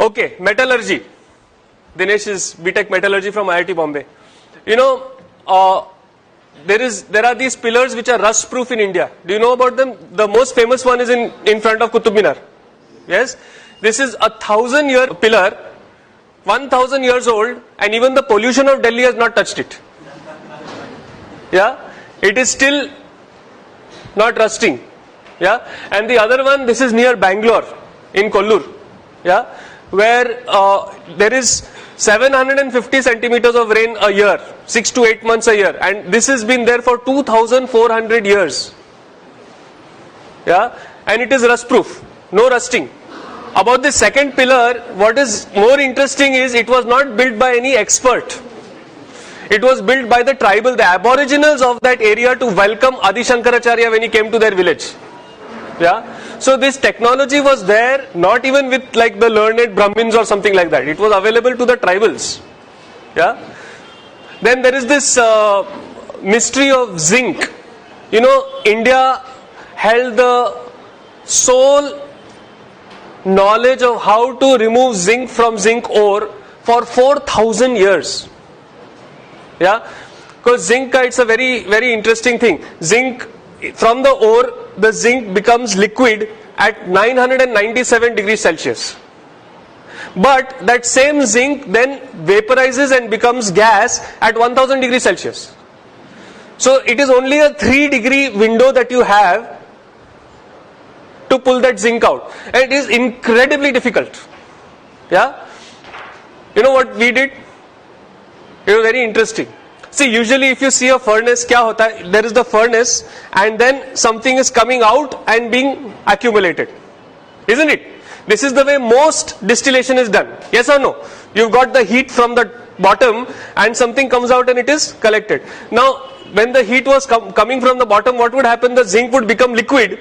Okay, metallurgy. Dinesh is BTech Metallurgy from IIT Bombay. You know, there are these pillars which are rust proof in India. Do you know about them? The most famous one is in front of Qutub Minar. Yes, this is a 1,000-year pillar, 1,000 years old, and even the pollution of Delhi has not touched it. Yeah, it is still not rusting. Yeah, and the other one, this is near Bangalore in Kollur. Yeah, where there is 750 centimeters of rain a year, 6 to 8 months a year, and this has been there for 2,400 years. Yeah, and it is rust proof, no rusting. About the second pillar, what is more interesting is it was not built by any expert. It was built by the tribal, the aboriginals of that area to welcome Adi Shankaracharya when he came to their village. Yeah. So this technology was there, not even with like the learned Brahmins or something like that. It was available to the tribals. Yeah. Then there is this mystery of zinc. You know, India held the sole knowledge of how to remove zinc from zinc ore for 4,000 years. Yeah. Because zinc, it's a very, very interesting thing. Zinc, from the ore, the zinc becomes liquid at 997 degrees Celsius. But that same zinc then vaporizes and becomes gas at 1000 degrees Celsius. So it is only a 3-degree window that you have to pull that zinc out. And it is incredibly difficult. Yeah? You know what we did? It was very interesting. See, usually if you see a furnace, kya hota hai? There is the furnace and then something is coming out and being accumulated. Isn't it? This is the way most distillation is done. Yes or no? You've got the heat from the bottom and something comes out and it is collected. Now, when the heat was coming from the bottom, what would happen? The zinc would become liquid.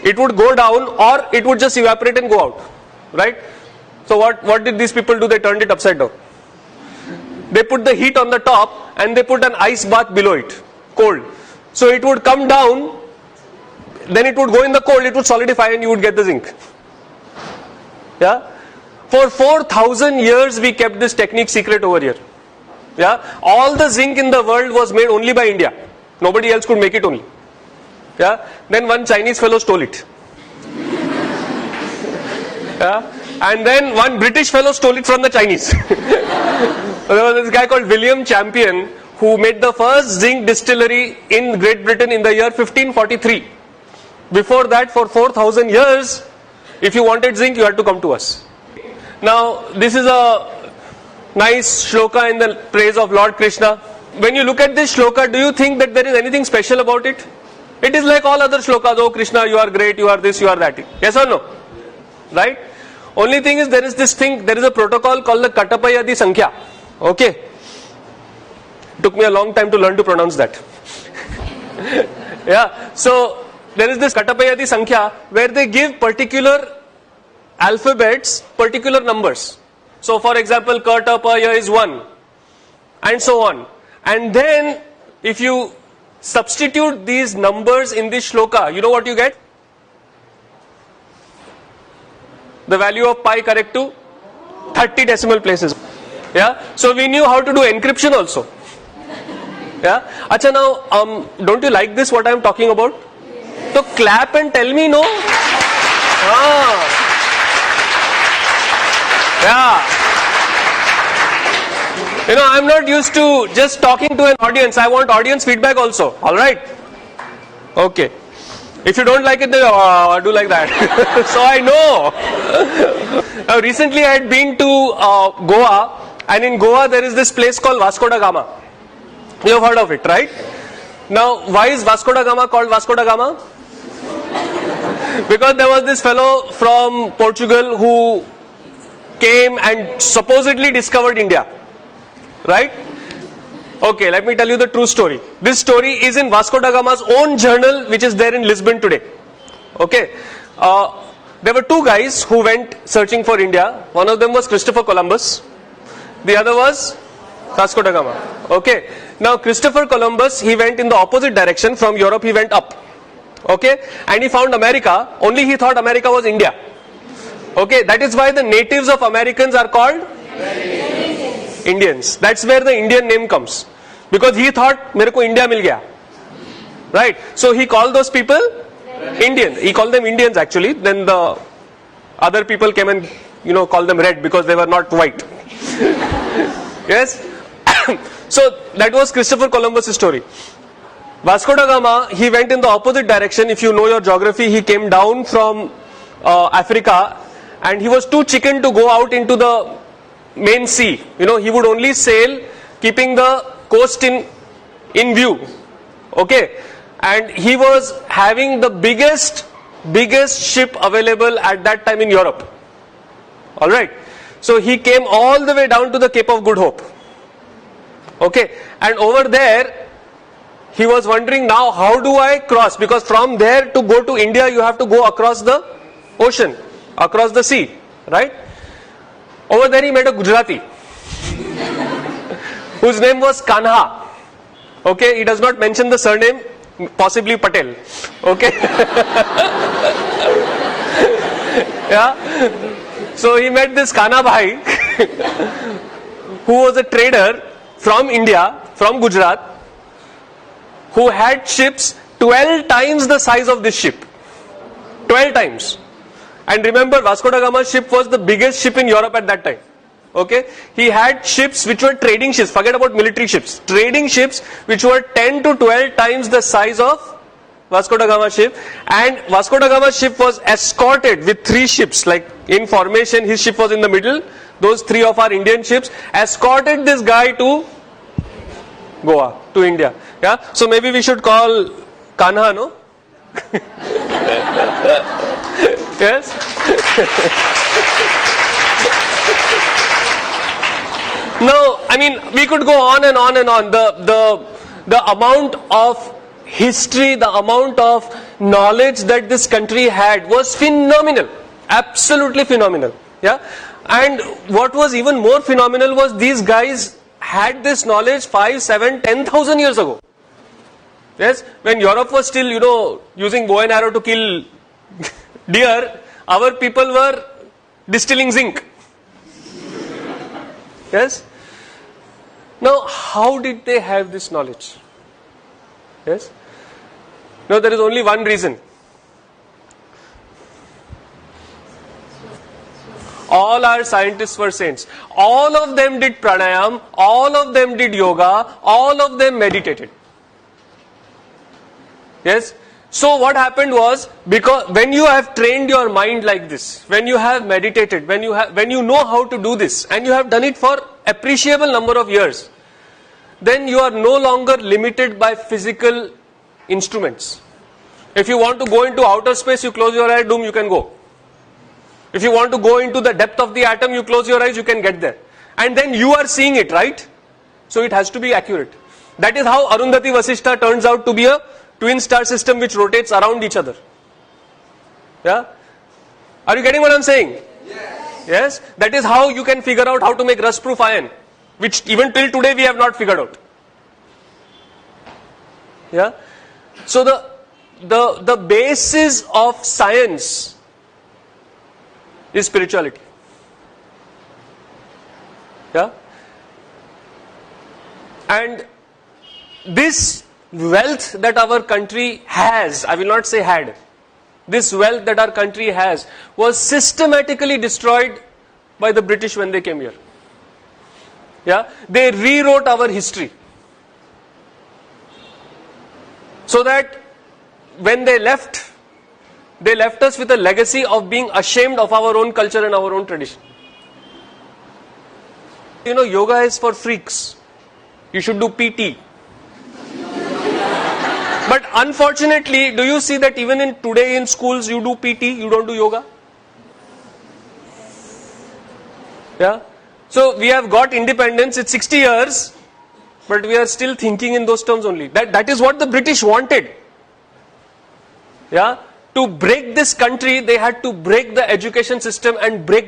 It would go down or it would just evaporate and go out. Right? So what did these people do? They turned it upside down. They put the heat on the top and they put an ice bath below it, cold. So it would come down, then it would go in the cold, it would solidify and you would get the zinc. Yeah? For 4,000 years we kept this technique secret over here. Yeah? All the zinc in the world was made only by India. Nobody else could make it only. Yeah? Then one Chinese fellow stole it. Yeah? And then one British fellow stole it from the Chinese. There was this guy called William Champion who made the first zinc distillery in Great Britain in the year 1543. Before that, for 4,000 years, if you wanted zinc, you had to come to us. Now, this is a nice shloka in the praise of Lord Krishna. When you look at this shloka, do you think that there is anything special about it? It is like all other shlokas. Oh Krishna, you are great, you are this, you are that. Yes or no? Right? Only thing is there is this thing, there is a protocol called the Katapayadi Sankhya. Okay. Took me a long time to learn to pronounce that. Yeah. So there is this Katapayadi Sankhya where they give particular alphabets, particular numbers. So for example, Katapaya is 1 and so on. And then if you substitute these numbers in this shloka, you know what you get? The value of pi correct to 30 decimal places. Yeah. So we knew how to do encryption also. Yeah. Acha, now don't you like this what I am talking about? So clap and tell me no. Yeah. You know, I am not used to just talking to an audience. I want audience feedback also. Alright? Okay. If you don't like it, then do like that. So I know. Now recently I had been to Goa, and in Goa there is this place called Vasco da Gama. You have heard of it, right? Now why is Vasco da Gama called Vasco da Gama? Because there was this fellow from Portugal who came and supposedly discovered India. Right? Okay, let me tell you the true story. This story is in Vasco da Gama's own journal, which is there in Lisbon today. Okay. There were two guys who went searching for India. One of them was Christopher Columbus. The other was Vasco da Gama. Okay. Now Christopher Columbus, he went in the opposite direction. From Europe he went up. Okay. And he found America. Only he thought America was India. Okay, that is why the natives of Americans are called Indians. That's where the Indian name comes. Because he thought, मेरे को India मिल गया. Right? So he called those people Indian. He called them Indians actually. Then the other people came and called them red because they were not white. Yes? So that was Christopher Columbus' story. Vasco da Gama, he went in the opposite direction. If you know your geography, he came down from Africa and he was too chicken to go out into the main sea. He would only sail keeping the coast in view. Okay? And he was having the biggest ship available at that time in Europe. Alright? So he came all the way down to the Cape of Good Hope. Okay? And over there, he was wondering, now how do I cross? Because from there to go to India, you have to go across the ocean, across the sea. Right? Over there he met a Gujarati whose name was Kanha. Okay? He does not mention the surname, possibly Patel. Okay? Yeah? So he met this Kana Bhai who was a trader from India, from Gujarat, who had ships 12 times the size of this ship. 12 times. And remember, Vasco da Gama's ship was the biggest ship in Europe at that time. Okay? He had ships which were trading ships, forget about military ships, trading ships which were 10 to 12 times the size of Vasco da Gama ship, and Vasco da Gama's ship was escorted with 3 ships, like in formation, his ship was in the middle, those 3 of our Indian ships escorted this guy to Goa, to India. Yeah, so maybe we should call Kanha, no? Yes? No, I mean, we could go on and on and on. The amount of history, the amount of knowledge that this country had was phenomenal. Absolutely phenomenal. Yeah? And what was even more phenomenal was these guys had this knowledge 5, 7, 10,000 years ago. Yes? When Europe was still, using bow and arrow to kill deer, our people were distilling zinc. Yes? Now, how did they have this knowledge? Yes? No, there is only one reason. All our scientists were saints. All of them did pranayam, all of them did yoga, all of them meditated. Yes? So what happened was, because when you have trained your mind like this, when you have meditated, when you know how to do this, and you have done it for appreciable number of years, then you are no longer limited by physical instruments. If you want to go into outer space, you close your eye, doom, you can go. If you want to go into the depth of the atom, you close your eyes, you can get there. And then you are seeing it, right? So it has to be accurate. That is how Arundhati Vasishtha turns out to be a twin star system which rotates around each other. Yeah? Are you getting what I am saying? Yes. Yes? That is how you can figure out how to make rust proof iron, which even till today we have not figured out. Yeah? So the basis of science is spirituality. Yeah? And this wealth that our country has, I will not say had, this wealth that our country has was systematically destroyed by the British when they came here. Yeah? They rewrote our history. So that when they left us with a legacy of being ashamed of our own culture and our own tradition. Yoga is for freaks. You should do PT. But unfortunately, do you see that even in today in schools you do PT, you don't do yoga? Yeah? So we have got independence, it's 60 years, but we are still thinking in those terms only. That is what the British wanted. Yeah? To break this country, they had to break the education system and break